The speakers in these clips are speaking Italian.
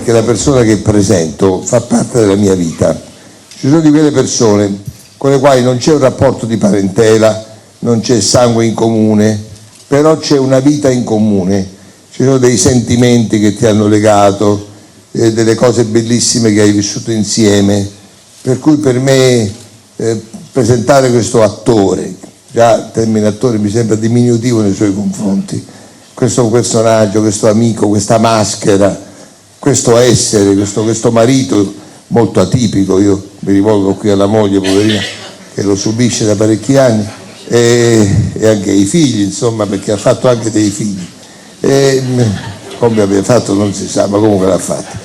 perché la persona che presento fa parte della mia vita. Ci sono di quelle persone con le quali non c'è un rapporto di parentela, non c'è sangue in comune, però c'è una vita in comune, ci sono dei sentimenti che ti hanno legato, delle cose bellissime che hai vissuto insieme, per cui per me presentare questo attore, già il termine attore mi sembra diminutivo nei suoi confronti, questo personaggio, questo amico, questa maschera, questo essere, questo marito molto atipico, io mi rivolgo qui alla moglie poverina che lo subisce da parecchi anni, e anche ai figli, insomma, perché ha fatto anche dei figli, come abbia fatto non si sa, ma comunque l'ha fatto,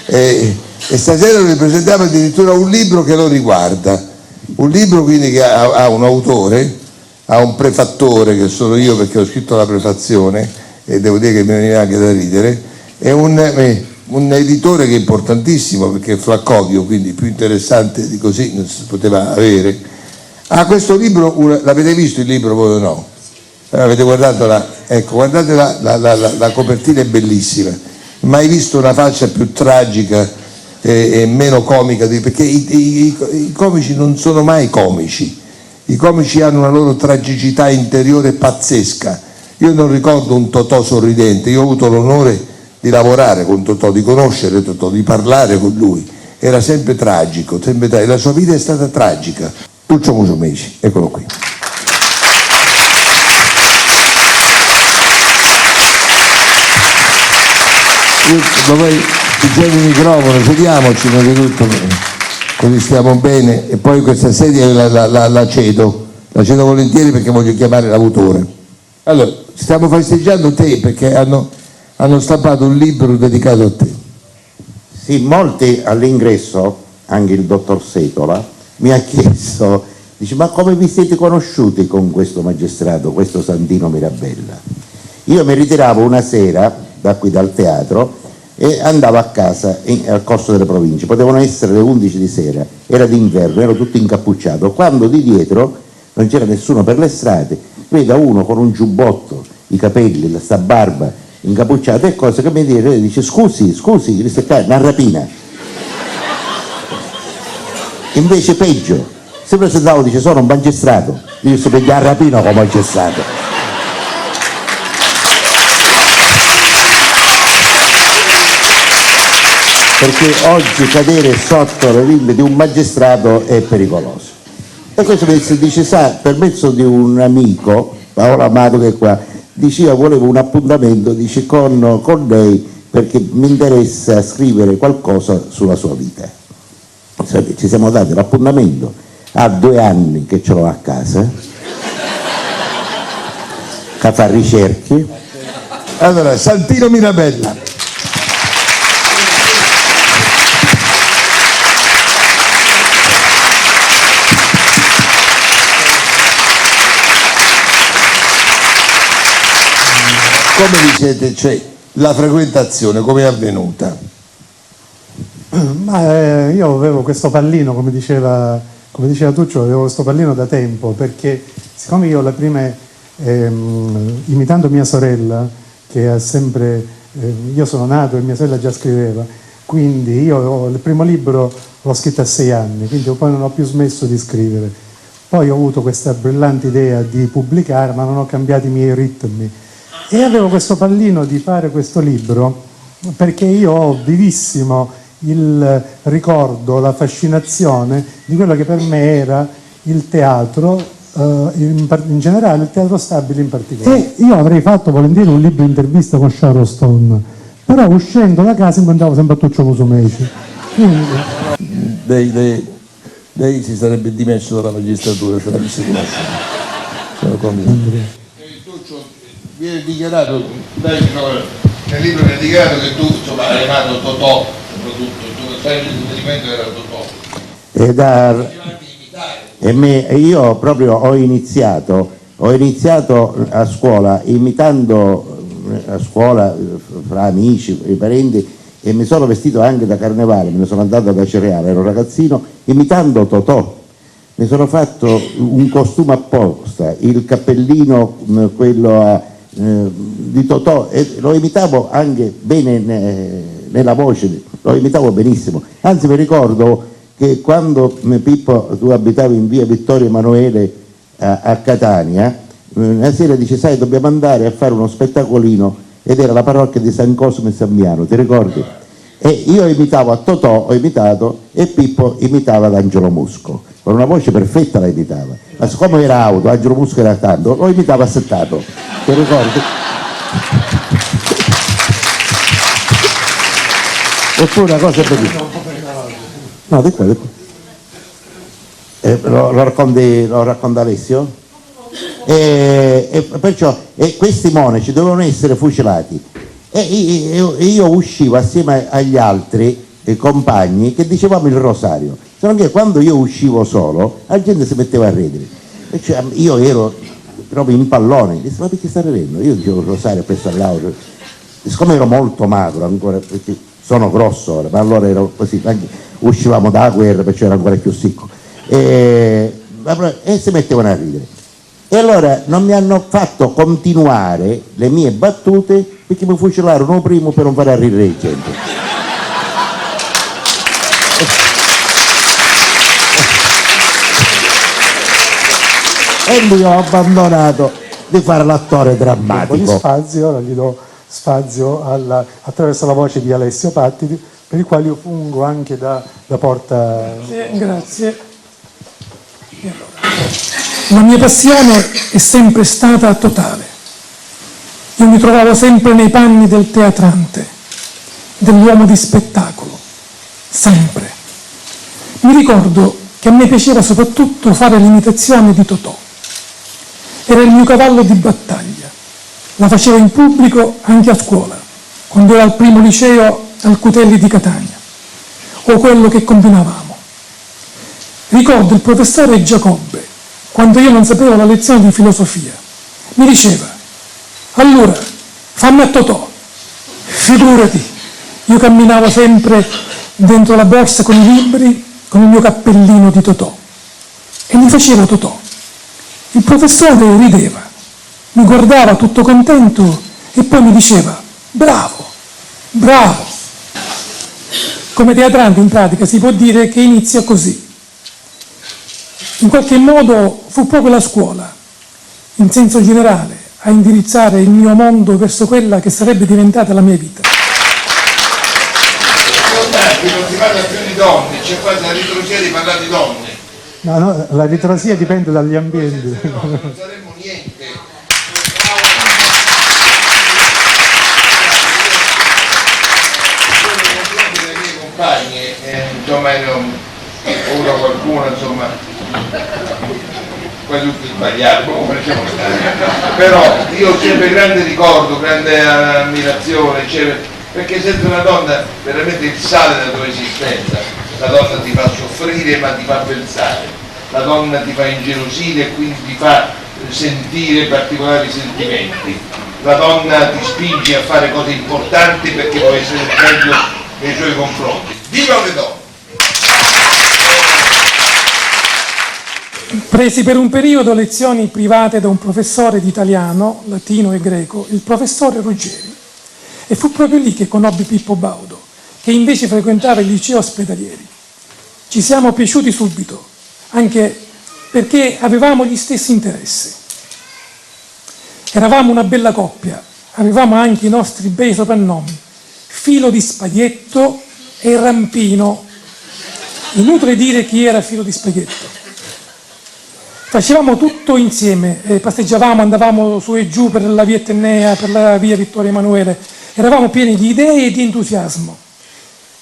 e stasera vi presentiamo addirittura un libro che lo riguarda, un libro quindi che ha un autore, ha un prefattore che sono io perché ho scritto la prefazione e devo dire che mi veniva anche da ridere, è un editore che è importantissimo perché è Flaccovio, quindi più interessante di così non si poteva avere. Questo libro, l'avete visto il libro voi o no? Avete guardato ecco, guardate la copertina è bellissima, mai visto una faccia più tragica e meno comica, perché i comici non sono mai comici, i comici hanno una loro tragicità interiore pazzesca. Io non ricordo un Totò sorridente, io ho avuto l'onore di lavorare con Totò, di conoscere Totò, di parlare con lui, era sempre tragico, la sua vita è stata tragica. Tuccio Musumeci, eccolo qui. Io dovrei pigiare il microfono, sediamoci innanzitutto, così stiamo bene, e poi questa sedia la cedo volentieri perché voglio chiamare l'autore. Allora, stiamo festeggiando te perché hanno stampato un libro dedicato a te. Sì, molti all'ingresso, anche il dottor Setola, mi ha chiesto, dice, ma come vi siete conosciuti con questo magistrato, questo Santino Mirabella? Io mi ritiravo una sera da qui dal teatro e andavo a casa al Corso delle Province, potevano essere le 11 di sera, era d'inverno, ero tutto incappucciato, quando di dietro non c'era nessuno per le strade, vedo uno con un giubbotto, i capelli, sta barba, incappucciato e cose che mi dice scusi, una rapina. Invece peggio, si presentava, dice sono un magistrato, io si prende a rapina come magistrato. Perché oggi cadere sotto le limbe di un magistrato è pericoloso. E questo mi dice, sa, per mezzo di un amico, Paolo Amato che è qua, dice io volevo un appuntamento, dice con lei perché mi interessa scrivere qualcosa sulla sua vita. Ci siamo dati l'appuntamento, ha 2 anni che ce l'ho a casa, che fa ricerche. Allora, Santino Mirabella. Come dicete, cioè, la frequentazione come è avvenuta? Ma io avevo questo pallino, come diceva Tuccio, avevo questo pallino da tempo, perché siccome io la prima, imitando mia sorella, che ha sempre, io sono nato e mia sorella già scriveva, quindi io il primo libro l'ho scritto a 6 anni, quindi poi non ho più smesso di scrivere. Poi ho avuto questa brillante idea di pubblicare, ma non ho cambiato i miei ritmi. E avevo questo pallino di fare questo libro, perché io ho vivissimo il ricordo, la fascinazione di quello che per me era il teatro, in generale il teatro stabile in particolare. E io avrei fatto volentieri un libro intervista con Sharon Stone, però uscendo da casa incontravo sempre Tuccio Musumeci. Lei si sarebbe dimesso dalla magistratura se l'avesse conosciuto. Sono convinto. Tuccio, viene dichiarato, nel libro viene dichiarato che tu insomma, hai amato Totò, soprattutto il tuo riferimento era Totò. Io proprio ho iniziato a scuola imitando, a scuola fra amici, i parenti, e mi sono vestito anche da carnevale, me ne sono andato da Cereale, ero ragazzino, imitando Totò. Mi sono fatto un costume apposta, il cappellino, quello di Totò, e lo imitavo anche bene nella voce. lo imitavo benissimo. Anzi, mi ricordo che quando Pippo, tu abitavi in via Vittorio Emanuele a Catania, una sera dice: sai, dobbiamo andare a fare uno spettacolino, ed era la parrocchia di San Cosimo e San Miano, ti ricordi? E io imitavo a Totò, ho imitato, e Pippo imitava ad Angelo Musco, con una voce perfetta la imitava, ma siccome era auto, Angelo Musco era tanto, lo imitava settato, ti ricordi? E fu una cosa bellissima. No, di qua, di qua. Lo racconta Alessio? E perciò questi monaci dovevano essere fucilati, e io uscivo assieme agli altri compagni che dicevamo il rosario, se non che quando io uscivo solo la gente si metteva a ridere, e cioè, io ero proprio in pallone, dicevo: ma perché stai ridendo? Io dicevo il rosario per Sall'Auro, siccome ero molto magro ancora, perché sono grosso ora, ma allora ero così, uscivamo dalla guerra perciò ero ancora più sicco, e si mettevano a ridere. E allora non mi hanno fatto continuare le mie battute perché mi fucilarono primo per non fare ridere la gente. E lì ho abbandonato di fare l'attore drammatico. Un po' di spazio, ora gli do spazio attraverso la voce di Alessio Patti, per il quale io fungo anche da porta. Grazie. La mia passione è sempre stata totale. Io mi trovavo sempre nei panni del teatrante, dell'uomo di spettacolo, sempre. Mi ricordo che a me piaceva soprattutto fare l'imitazione di Totò. Era il mio cavallo di battaglia. La facevo in pubblico anche a scuola, quando ero al primo liceo al Cutelli di Catania, o quello che combinavamo. Ricordo il professore Giacobbe, quando io non sapevo la lezione di filosofia, mi diceva: allora, fammi a Totò. Figurati, io camminavo sempre dentro la borsa con i libri, con il mio cappellino di Totò, e mi facevo Totò. Il professore rideva, mi guardava tutto contento e poi mi diceva: bravo, bravo. Come teatrante in pratica si può dire che inizia così. In qualche modo fu proprio la scuola, in senso generale, a indirizzare il mio mondo verso quella che sarebbe diventata la mia vita. Non si parla più di donne, c'è quasi la ritrosia di parlare di donne. No, la ritrosia dipende dagli ambienti. No, non saremmo niente. Le mie compagne, insomma, uno qualcuno, insomma, quasi tutti sbagliati, comunque però io ho sempre grande ricordo, grande ammirazione, perché senza una donna veramente il sale della tua esistenza. La donna ti fa soffrire ma ti fa pensare, la donna ti fa ingelosire e quindi ti fa sentire particolari sentimenti, la donna ti spinge a fare cose importanti perché vuoi essere meglio nei suoi confronti. Viva le donne! Presi per un periodo lezioni private da un professore di italiano, latino e greco, il professore Ruggeri, e fu proprio lì che conobbi Pippo Baudo, che invece frequentava il liceo Ospedalieri. Ci siamo piaciuti subito, anche perché avevamo gli stessi interessi. Eravamo una bella coppia, avevamo anche i nostri bei soprannomi: Filo di Spaghetto e Rampino. Inutile dire chi era Filo di Spaghetto. Facevamo tutto insieme, passeggiavamo, andavamo su e giù per la via Etnea, per la via Vittorio Emanuele, eravamo pieni di idee e di entusiasmo.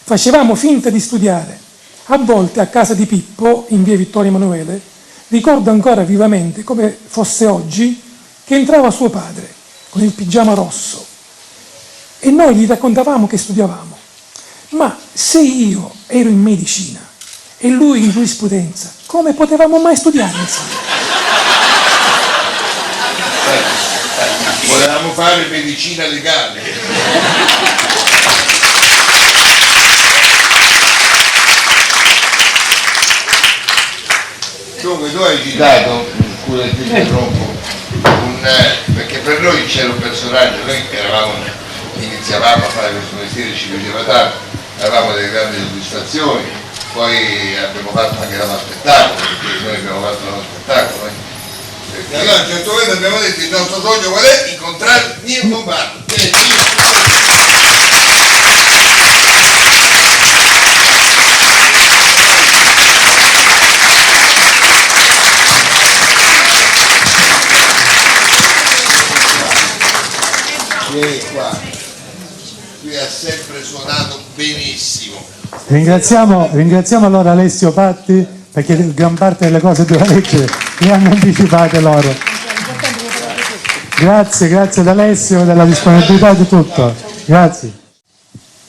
Facevamo finta di studiare. A volte a casa di Pippo, in via Vittorio Emanuele, ricordo ancora vivamente, come fosse oggi, che entrava suo padre con il pigiama rosso e noi gli raccontavamo che studiavamo. Ma se io ero in medicina e lui in giurisprudenza, come potevamo mai studiare insieme? Volevamo fare medicina legale. Dunque tu hai citato, scusa ti interrompo, perché per noi c'era un personaggio, noi iniziavamo a fare questo mestiere, ci piaceva tanto, avevamo delle grandi soddisfazioni, poi abbiamo fatto anche l'altro spettacolo, perché noi abbiamo fatto l'altro spettacolo. Perché allora a un certo momento abbiamo detto il nostro sogno qual è? Incontrare Nino Lombardo. Qui ha sempre suonato benissimo. Ringraziamo allora Alessio Patti, perché gran parte delle cose della legge le hanno anticipate loro. Grazie ad Alessio della disponibilità di tutto. Grazie.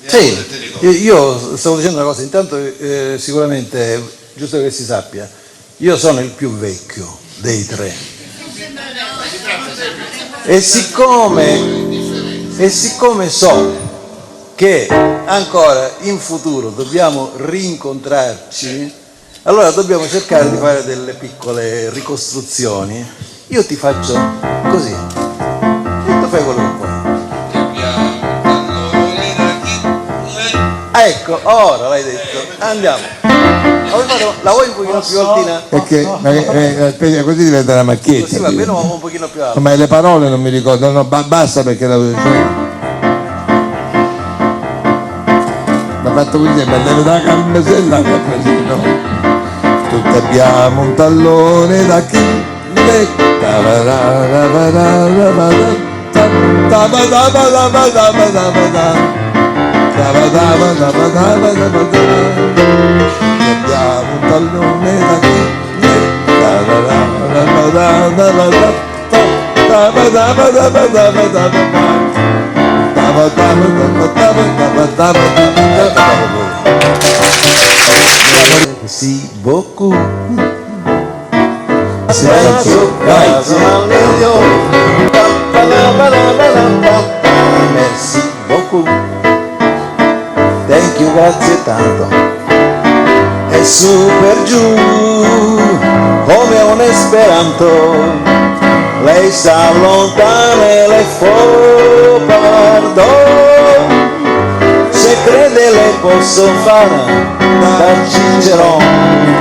Sì, io stavo dicendo una cosa, intanto sicuramente è giusto che si sappia, io sono il più vecchio dei tre e siccome so che ancora in futuro dobbiamo rincontrarci, allora dobbiamo cercare di fare delle piccole ricostruzioni. Io ti faccio così e tu fai quello che puoi. Ecco, ora l'hai detto, andiamo. La vuoi un pochino più altina? Perché aspetta, così diventa una macchietta. Così va bene, un pochino più alto. Ma le parole non mi ricordo, no, basta perché l'ha fatto così, ma deve da calmesella, no? Tutti abbiamo un tallone da chi abbiamo un tallone da chi Merci beaucoup. Merci beaucoup. Thank you, grazie tanto. E su per giù, come un esperanto, lei sta lontana e le fa pardon. Se crede le posso fare da Cicerone.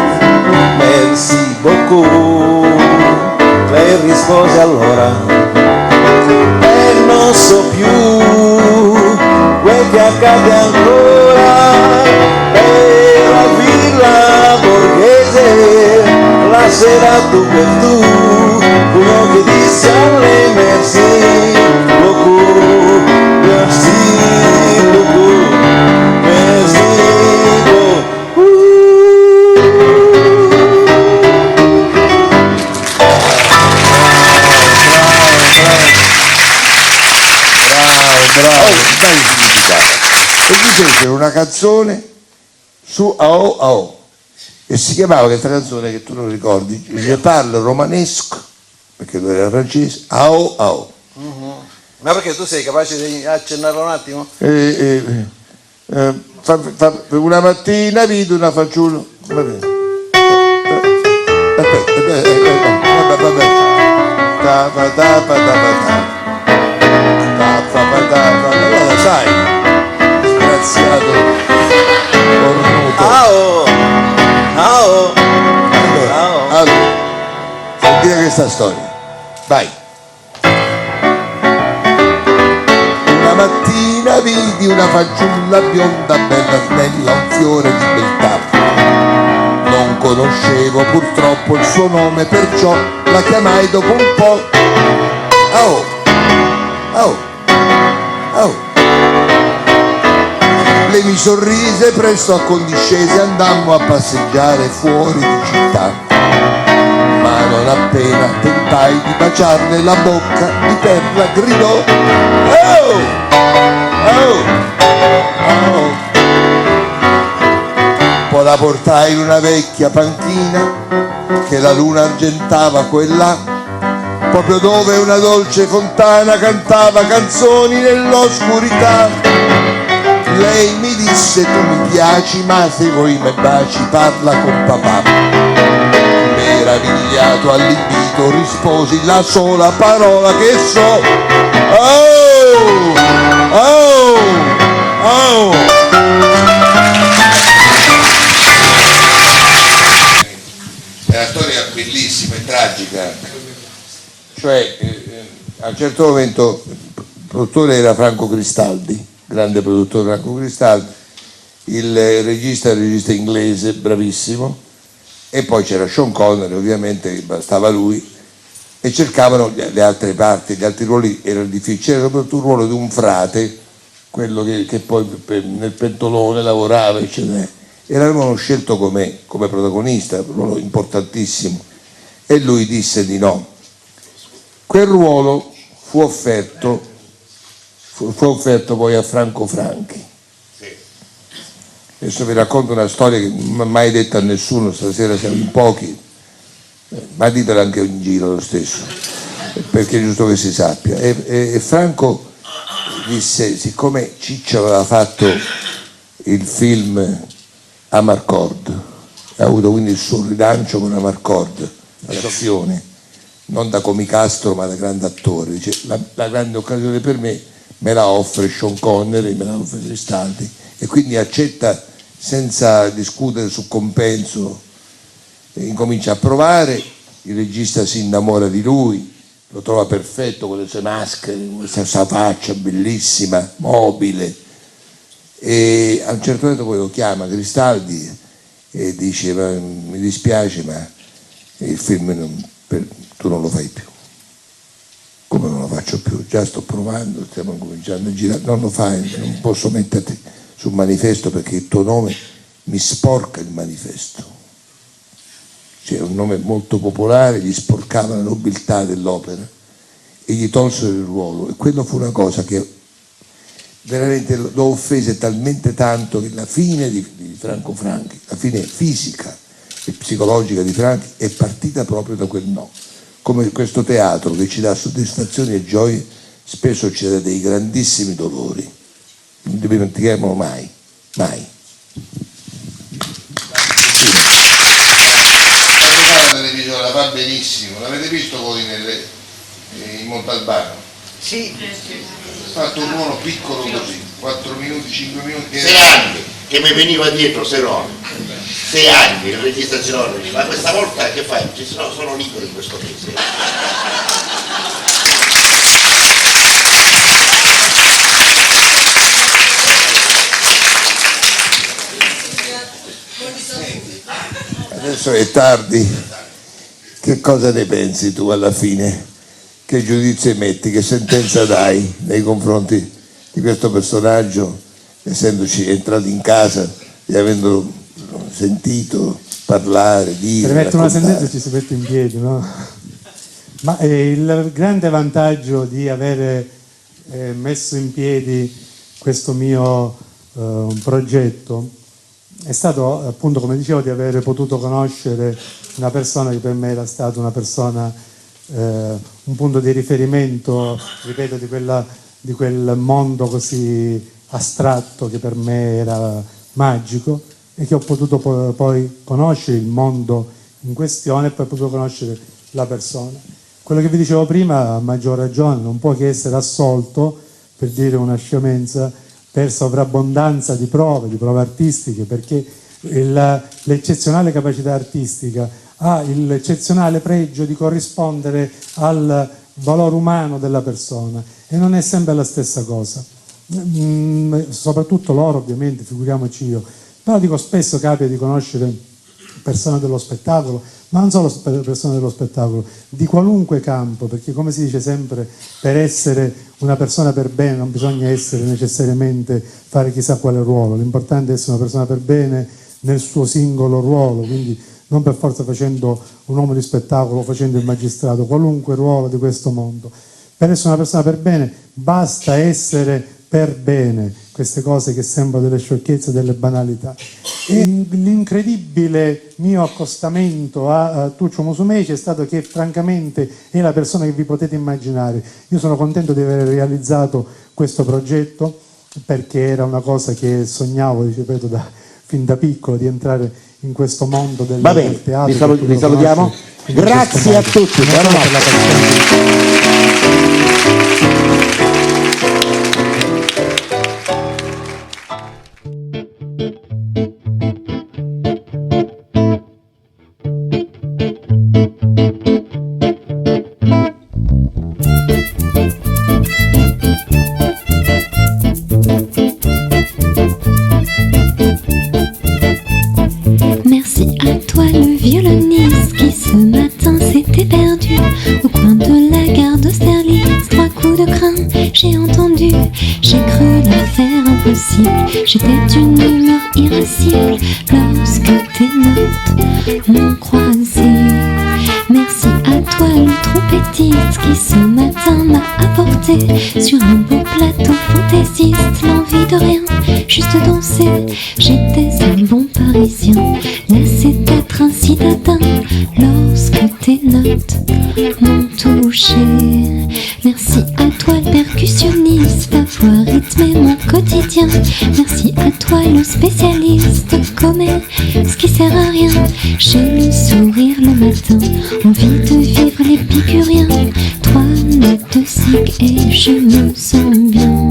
Merci beaucoup. Lei rispose allora, e non so più quel che accade ancora. E la villa borghese, la sera tu per tu, uno che disse a lei merci beaucoup, merci beaucoup, merci beaucoup. bravo, dai significato. E gli fecero una canzone su AO AO e si chiamava questa canzone, che tu non ricordi, Je parle romanesque, perché lui era francese, AO AO. Ma perché tu sei capace di accennarlo un attimo? Una mattina vidi una fanciulla. Sai, disgraziato cornuto. Allora, sentite questa storia. Vai. Una mattina vidi una fanciulla bionda, bella snella, un fiore di beltà. Non conoscevo purtroppo il suo nome, perciò la chiamai dopo un po'. Oh, oh, oh. Lei mi sorrise, presto accondiscese, andammo a passeggiare fuori di città. Ma non appena tentai di baciarle la bocca, di terra gridò: oh, oh, oh. Poi la portai in una vecchia panchina che la luna argentava quella, proprio dove una dolce fontana cantava canzoni nell'oscurità. Lei mi disse: tu mi piaci, ma se vuoi me baci parla con papà. Meravigliato all'invito risposi la sola parola che so: oh, oh, oh. musica, cioè a un certo momento il produttore era Franco Cristaldi, grande produttore Franco Cristaldi, il regista era un regista inglese bravissimo, e poi c'era Sean Connery, ovviamente bastava lui, e cercavano le altre parti, gli altri ruoli erano difficili, c'era soprattutto il ruolo di un frate, quello che poi nel pentolone lavorava, eccetera, e l'avevano scelto come protagonista, un ruolo importantissimo, e lui disse di no. Quel ruolo fu offerto poi a Franco Franchi. Adesso vi racconto una storia che non ho mai detta a nessuno, stasera siamo in pochi, ma ditela anche in giro lo stesso, perché è giusto che si sappia. E Franco disse, siccome Ciccio aveva fatto il film Amarcord, ha avuto quindi il suo rilancio con Amarcord, l'azione, non da comicastro ma da grande attore, dice, la grande occasione per me la offre Sean Connery, me la offre Cristaldi, e quindi accetta senza discutere sul compenso, incomincia a provare, il regista si innamora di lui, lo trova perfetto con le sue maschere, questa sua faccia bellissima, mobile, e a un certo punto poi lo chiama Cristaldi e dice, mi dispiace ma il film tu non lo fai più. Come non lo faccio più? Già sto provando, stiamo cominciando a girare, non lo fai, non posso metterti sul manifesto perché il tuo nome mi sporca il manifesto. C'era un nome molto popolare, gli sporcava la nobiltà dell'opera e gli tolsero il ruolo, e quello fu una cosa che veramente lo offese talmente tanto che la fine di Franco Franchi, la fine fisica e psicologica di Franchi è partita proprio da quel no. Come questo teatro che ci dà soddisfazioni e gioie, spesso ci dà dei grandissimi dolori. Non dimentichiamolo mai, mai. La televisione la fa benissimo, l'avete visto voi in Montalbano? Sì. Ha fatto un ruolo piccolo così, 4 minuti, 5 minuti. 6 anni che mi veniva dietro Serone, 6 anni il regista Serone, ma questa volta che fai? Sono libero in questo mese. Adesso è tardi, che cosa ne pensi tu alla fine? Che giudizio emetti, che sentenza dai nei confronti di questo personaggio, essendoci entrato in casa e avendolo sentito parlare, dire, per mettere una raccontare? sentenza ci si mette in piedi, no? Ma il grande vantaggio di avere messo in piedi questo mio progetto è stato, appunto, come dicevo, di aver potuto conoscere una persona che per me era stata una persona, un punto di riferimento, ripeto, di quel mondo così astratto che per me era magico, e che ho potuto poi conoscere il mondo in questione e poi ho potuto conoscere la persona. Quello che vi dicevo prima, a maggior ragione, non può che essere assolto, per dire una scemenza, per sovrabbondanza di prove artistiche, perché l'eccezionale capacità artistica ha l'eccezionale pregio di corrispondere al valore umano della persona, e non è sempre la stessa cosa. Soprattutto loro, ovviamente, figuriamoci io. Però dico, spesso capita di conoscere persone dello spettacolo, ma non solo persone dello spettacolo, di qualunque campo, perché come si dice sempre, per essere una persona per bene non bisogna essere necessariamente fare chissà quale ruolo, l'importante è essere una persona per bene nel suo singolo ruolo, quindi non per forza facendo un uomo di spettacolo o facendo il magistrato, qualunque ruolo di questo mondo. Per essere una persona per bene basta essere per bene, queste cose che sembrano delle sciocchezze, delle banalità. E l'incredibile mio accostamento a Tuccio Musumeci è stato che francamente è la persona che vi potete immaginare. Io sono contento di aver realizzato questo progetto, perché era una cosa che sognavo, ripeto, fin da piccolo, di entrare in questo mondo del teatro. Vi salutiamo. Grazie a tutti. Buonanotte. de crainte, j'ai entendu, j'ai cru l'affaire impossible. J'étais d'une humeur irascible lorsque tes notes m'ont croisé. Merci à toi le trompettiste qui ce matin m'a apporté sur un beau plateau fantaisiste l'envie de rien, juste danser. J'étais un bon parisien, lassé d'être un citadin lorsque tes notes m'ont touché. Merci à toi le percussionniste d'avoir rythmé mon quotidien. Merci à toi le spécialiste de commet ce qui sert à rien. J'ai le sourire le matin, envie de vivre l'épicurien. 3 notes de cycle et je me sens bien.